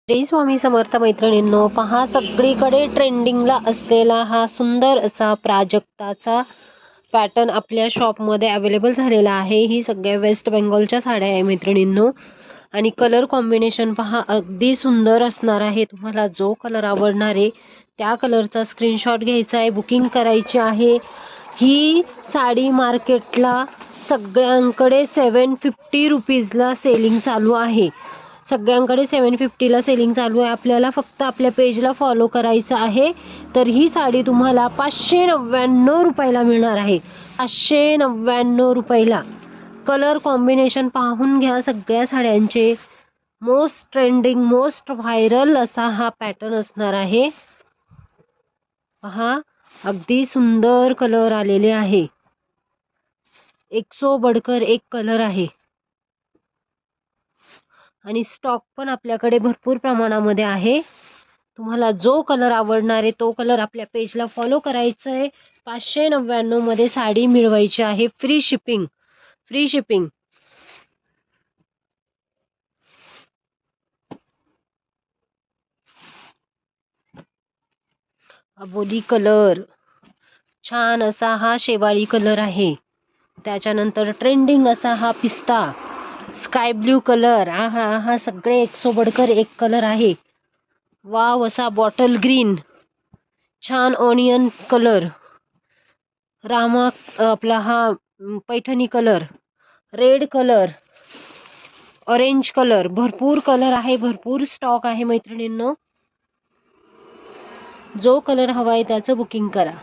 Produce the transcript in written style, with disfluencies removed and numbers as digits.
श्री स्वामी समर्थ मैत्रिणींनो, पहा सगळीकडे ट्रेंडिंगला असलेला हा सुंदर असा प्राजक्ताचा पॅटर्न आपल्या शॉपमध्ये अवेलेबल झालेला आहे। ही सगळ्या वेस्ट बेंगॉलच्या साड्या आहे मैत्रिणींनो, आणि कलर कॉम्बिनेशन पहा अगदी सुंदर असणार आहे। तुम्हाला जो कलर आवडणार आहे त्या कलरचा स्क्रीनशॉट घ्यायचा आहे, बुकिंग करायची आहे। ही साडी मार्केटला सगळ्यांकडे 750 रुपीजला सेलिंग चालू आहे। सगळ्यांकडे 750ला सेलिंग चालू आहे। आपल्याला फक्त आपल्या पेजला फॉलो करायचं आहे। तर ही साडी तुम्हाला 599 रुपयाला मिळणार आहे। 599 रुपयाला। कलर कॉम्बिनेशन पाहून घ्या सगळ्या साड्यांचे। मोस्ट ट्रेंडिंग, मोस्ट व्हायरल असा हा पॅटर्न असणार आहे। पहा अगदी सुंदर कलर आलेले आहे। एक सो बढ़कर एक कलर आहे, आणि स्टॉक पण आपल्याकडे भरपूर प्रमाणामध्ये आहे। तुम्हाला जो कलर आवडणार आहे तो कलर आपल्या पेजला फॉलो करायचा आहे। 599 मध्ये साडी मिळवायची आहे, फ्री शिपिंग। Free shipping. अबोली कलर, छान असा हा शेवाळी कलर आहे। त्याच्यानंतर ट्रेंडिंग असा हा पिस्ता, स्काय ब्ल्यू कलर। हा सगळे एक सो बढ़कर एक कलर आहे। वाव असा बॉटल ग्रीन, छान ऑनियन कलर, रामा आपला हा Paithani colour, red colour, orange colour. भरपूर कलर आहे, भरपूर स्टॉक आहे मैत्रिणींनो। जो कलर हवाय त्याचं बुकिंग करा।